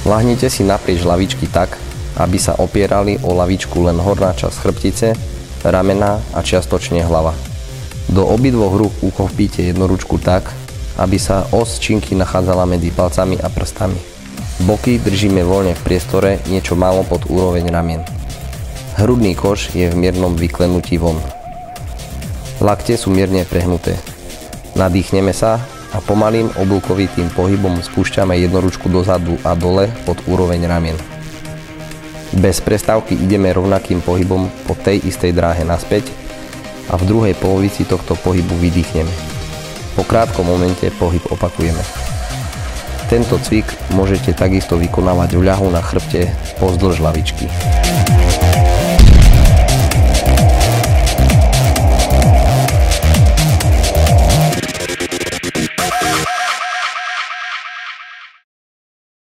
Lahnite si naprieč lavičky tak, aby sa opierali o lavičku len horná časť chrbtice, ramená a čiastočne hlava. Do obidvoch rúk uchopíte jednu ručku tak, aby sa os činky nachádzala medzi palcami a prstami. Boky držíme voľne v priestore niečo málo pod úroveň ramien. Hrudný koš je v miernom vyklenutí von. Lakte sú mierne prehnuté. Nadýchneme sa a pomalým oblúkovitým pohybom spúšťame jednu ručku dozadu a dole pod úroveň ramien. Bez prestávky ideme rovnakým pohybom po tej istej dráhe naspäť a v druhej polovici tohto pohybu vydýchneme. Po krátkom momente pohyb opakujeme. Tento cvik môžete takisto vykonávať v ľahu na chrbte pozdĺž lavičky.